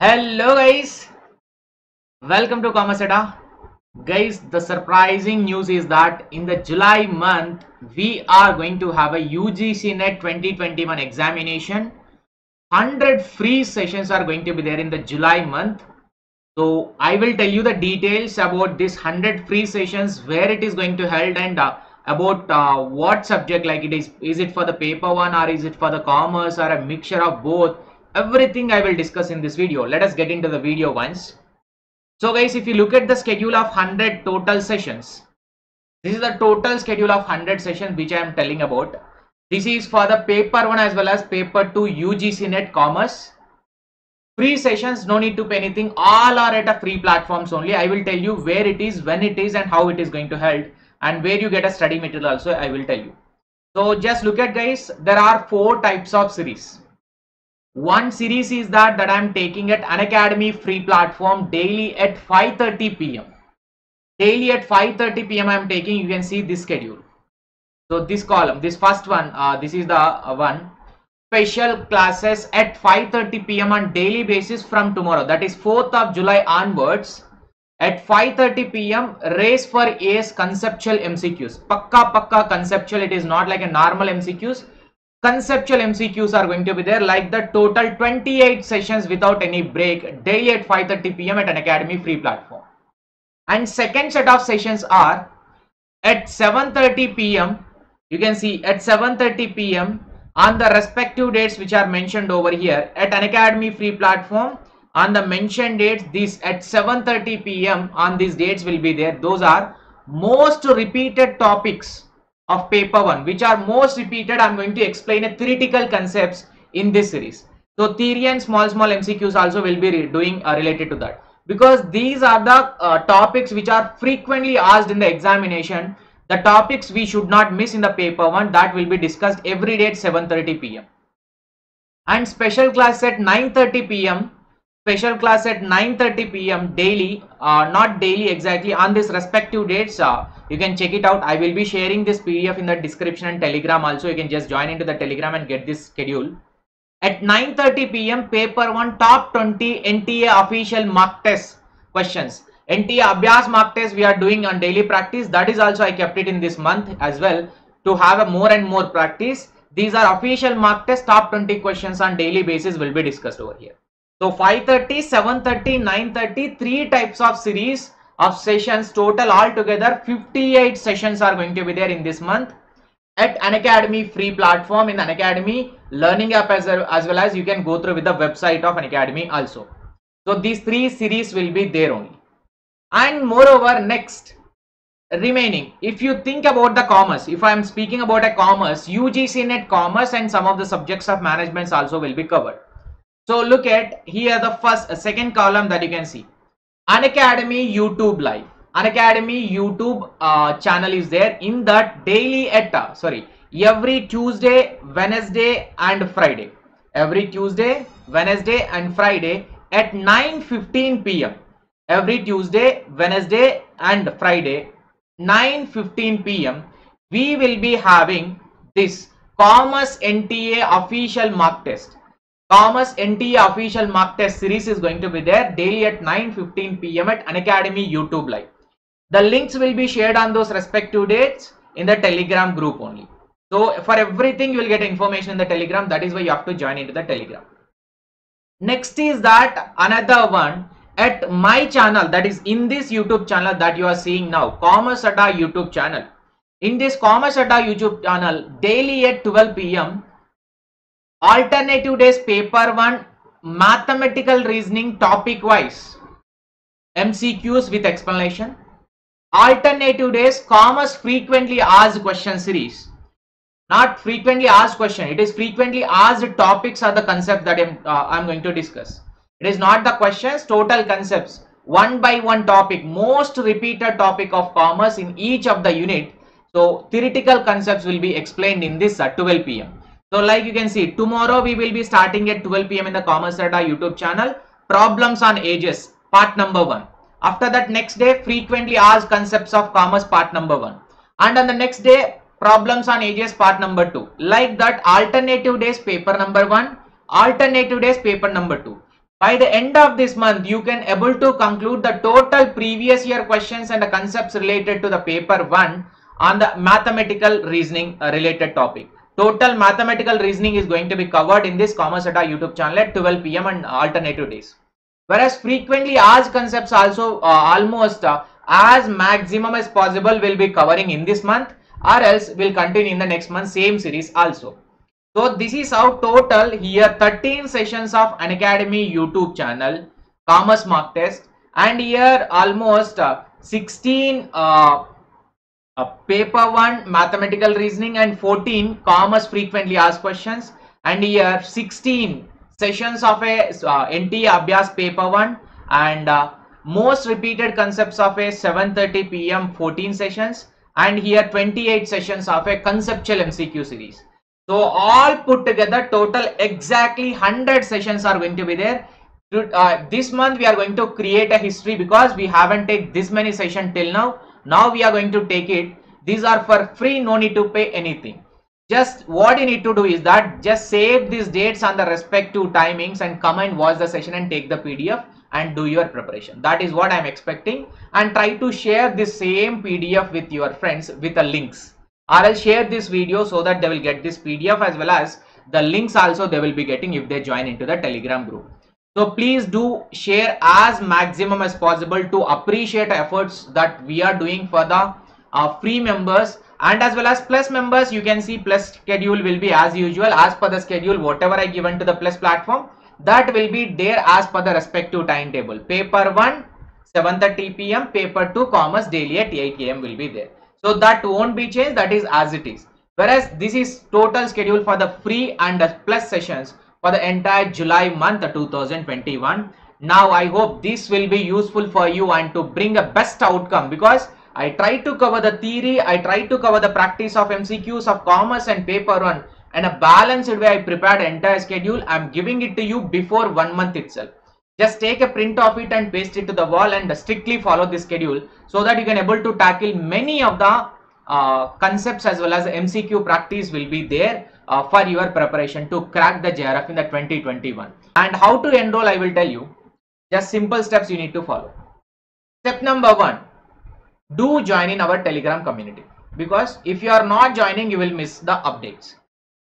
Hello guys, welcome to Commerce. Guys, the surprising news is that in the July month we are going to have a UGC NET 2021 examination. 100 free sessions are going to be there in the July month. So I will tell you the details about this 100 free sessions, where it is going to held, and about what subject, like is it for the paper one or is it for the commerce or a mixture of both. Everything I will discuss in this video. Let us get into the video once. So guys, if you look at the schedule of 100 total sessions, this is the total schedule of 100 sessions which I am telling about. This is for the paper 1 as well as paper 2 UGC NET commerce. Free sessions, no need to pay anything. All are at a free platforms only. I will tell you where it is, when it is, and how it is going to held, and where you get a study material also I will tell you. So just look at, guys, there are 4 types of series. One series is that I am taking at Unacademy free platform daily at 5:30 p.m. Daily at 5:30 p.m. I am taking. You can see this schedule. So this column, this first one, this is the one. Special classes at 5:30 p.m. on daily basis from tomorrow, that is 4th of July onwards. At 5:30 p.m. race for AS conceptual MCQs. Pakka conceptual. It is not like a normal MCQs. Conceptual MCQs are going to be there, like the total 28 sessions without any break daily at 5:30 p.m. at Unacademy free platform. And second set of sessions are at 7:30 p.m. You can see at 7:30 p.m. on the respective dates which are mentioned over here at Unacademy free platform. On the mentioned dates, this at 7:30 p.m. on these dates will be there. Those are most repeated topics of paper 1, which are most repeated. I'm going to explain a theoretical concepts in this series. So theory and small MCQs also will be doing related to that, because these are the topics which are frequently asked in the examination. The topics we should not miss in the paper 1, that will be discussed every day at 7:30 p.m. and special class at 9:30 p.m. Special class at 9:30 p.m. daily, not daily exactly, on this respective dates. You can check it out. I will be sharing this PDF in the description and Telegram also. You can just join into the Telegram and get this schedule. At 9:30 p.m. paper 1 top 20 NTA official mock test questions. NTA Abhyas mock test we are doing on daily practice. That is also I kept it in this month as well to have a more and more practice. These are official mock test, top 20 questions on daily basis will be discussed over here. So 5:30, 7:30, 9:30, 3 types of series of sessions, total altogether 58 sessions are going to be there in this month at Unacademy free platform, in the Unacademy learning app, as well as you can go through with the website of Unacademy also. So these 3 series will be there only. And moreover, next remaining, if you think about the commerce, if I am speaking about a commerce, UGC NET commerce and some of the subjects of management also will be covered. So look at here the second column that you can see. Unacademy YouTube live. Unacademy YouTube channel is there. In that daily at every Tuesday, Wednesday and Friday. Every Tuesday, Wednesday and Friday at 9:15 p.m. Every Tuesday, Wednesday and Friday 9:15 p.m. we will be having this Commerce NTA official mock test. Commerce NTA official mock test series is going to be there daily at 9:15 p.m. at Unacademy YouTube live. The links will be shared on those respective dates in the Telegram group only. So for everything you will get information in the Telegram. That is why you have to join into the Telegram. Next is that another one at my channel, that is in this YouTube channel that you are seeing now, Commerce Adda YouTube channel. In this Commerce Adda YouTube channel daily at 12 p.m. alternative days paper 1 mathematical reasoning topic wise MCQs with explanation. Alternative days commerce frequently asked question series. Not frequently asked question, it is frequently asked topics are the concept that I'm going to discuss. It is not the questions, total concepts, one by one topic, most repeated topic of commerce in each of the unit. So theoretical concepts will be explained in this at 12 p.m. So like you can see, tomorrow we will be starting at 12 p.m. in the Commerce Adda YouTube channel. Problems on ages, part number 1. After that, next day, frequently asked concepts of commerce, part number 1. And on the next day, problems on ages, part number 2. Like that, alternative days, paper number 1. Alternative days, paper number 2. By the end of this month, you can able to conclude the total previous year questions and the concepts related to the paper 1 on the mathematical reasoning related topic. Total mathematical reasoning is going to be covered in this Commerce Adda YouTube channel at 12 p.m. on alternative days. Whereas frequently asked concepts also almost as maximum as possible will be covering in this month, or else will continue in the next month same series also. So this is how total here 13 sessions of Unacademy YouTube channel, Commerce Mock Test, and here almost 16 paper 1 mathematical reasoning and 14 commerce frequently asked questions, and here 16 sessions of a NTA Abhyas paper 1 and most repeated concepts of a 7:30 p.m. 14 sessions, and here 28 sessions of a conceptual MCQ series. So all put together total exactly 100 sessions are going to be there. This month we are going to create a history because we haven't taken this many sessions till now. Now we are going to take it. These are for free, no need to pay anything. Just what you need to do is that just save these dates on the respective timings and come and watch the session and take the PDF and do your preparation. That is what I am expecting, and try to share this same PDF with your friends with the links. Or I'll share this video so that they will get this PDF as well as the links also they will be getting if they join into the Telegram group. So please do share as maximum as possible to appreciate efforts that we are doing for the free members, and as well as plus members. You can see plus schedule will be as usual as per the schedule. Whatever I given to the plus platform, that will be there as per the respective timetable. Paper 1 7:30 p.m. paper 2 commerce daily at 8 a.m. will be there. So that won't be changed, that is as it is. Whereas this is total schedule for the free and the plus sessions for the entire July month 2021. Now I hope this will be useful for you and to bring a best outcome, because I try to cover the theory, I try to cover the practice of MCQs of commerce and paper 1, and a balanced way I prepared the entire schedule. I am giving it to you before 1 month itself. Just take a print of it and paste it to the wall and strictly follow this schedule so that you can able to tackle many of the concepts as well as the MCQ practice will be there for your preparation to crack the JRF in the 2021. And how to enroll, I will tell you. Just simple steps you need to follow. Step number 1, do join in our Telegram community, because if you are not joining, you will miss the updates.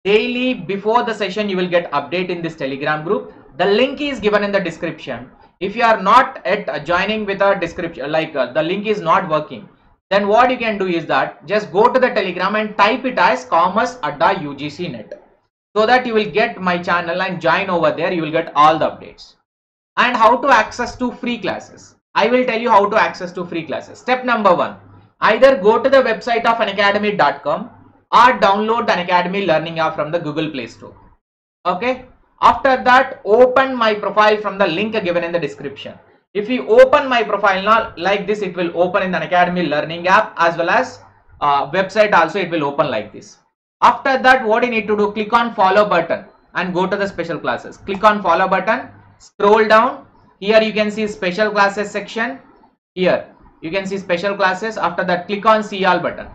Daily before the session you will get update in this Telegram group. The link is given in the description. If you are not at joining with a description, like the link is not working, then what you can do is that just go to the Telegram and type it as Commerce Adda UGC Net, so that you will get my channel and join over there. You will get all the updates. And how to access to free classes, I will tell you how to access to free classes. Step number 1, either go to the website of unacademy.com or download the Unacademy Learning app from the Google Play Store. Okay. After that, open my profile from the link given in the description. If you open my profile now like this, it will open in the Unacademy Learning app as well as website also, it will open like this. After that, what you need to do, click on follow button and go to the special classes. Click on follow button, scroll down. Here you can see special classes section. Here you can see special classes. After that, click on see all button.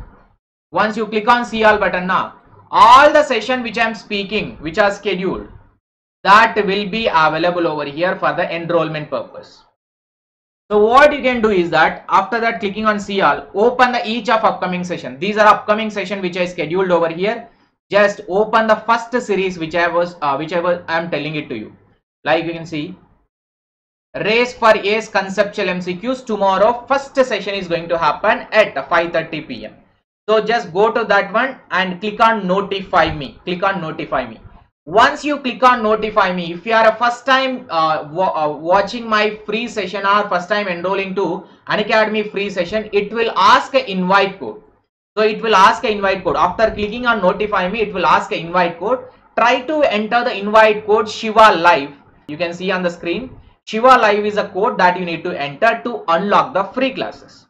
Once you click on see all button, now all the session which I am speaking, which are scheduled, that will be available over here for the enrollment purpose. So what you can do is that after that, clicking on see all, open the each of upcoming session. These are upcoming session which I scheduled over here. Just open the first series which I am telling it to you. Like you can see, Race for Ace Conceptual MCQs. Tomorrow first session is going to happen at 5:30 p.m. So just go to that one and click on notify me. Click on notify me. Once you click on notify me, if you are a first time watching my free session or first time enrolling to Unacademy free session, it will ask an invite code. So it will ask an invite code. After clicking on notify me, it will ask an invite code. Try to enter the invite code Shiva Live. You can see on the screen. Shiva Live is a code that you need to enter to unlock the free classes.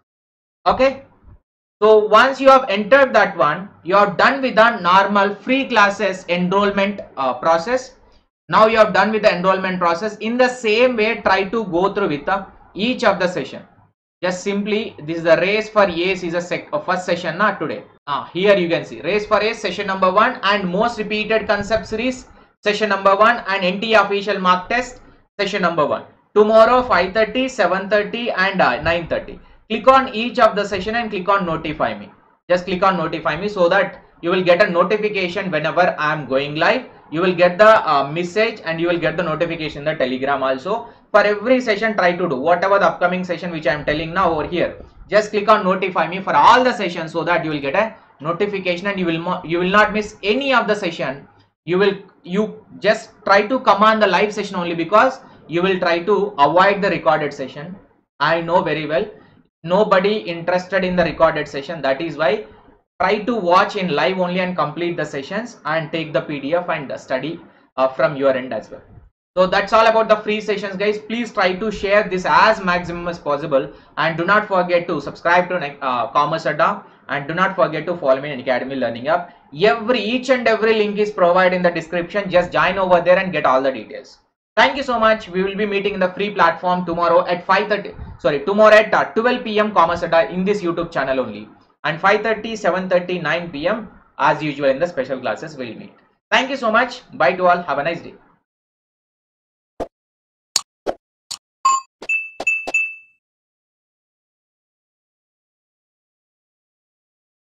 Okay. So once you have entered that one, you are done with the normal free classes enrollment process. Now you are done with the enrollment process. In the same way, try to go through with each of the session. Just simply, this is the Race for Ace is a first session not today. Here you can see Race for Ace session number 1 and most repeated concept series session number 1 and NTA official mock test session number 1. Tomorrow 5:30, 7:30 and 9:30. Click on each of the session and click on notify me. Just click on notify me so that you will get a notification whenever I am going live. You will get the message and you will get the notification in the Telegram also. For every session, try to do whatever the upcoming session which I am telling now over here. Just click on notify me for all the sessions so that you will get a notification and you will not miss any of the session. You just try to come on the live session only, because you will try to avoid the recorded session. I know very well nobody interested in the recorded session. That is why try to watch in live only and complete the sessions and take the PDF and study from your end as well. So that's all about the free sessions, guys. Please try to share this as maximum as possible, and do not forget to subscribe to Commerce Adda, and do not forget to follow me in Academy Learning Hub. Each and every link is provided in the description. Just join over there and get all the details. Thank you so much. We will be meeting in the free platform tomorrow at 5:30. Sorry, tomorrow at 12 PM Commerce Adda in this YouTube channel only, and 5:30, 7:30, 9 PM as usual in the special classes we'll meet. Thank you so much. Bye to all. Have a nice day.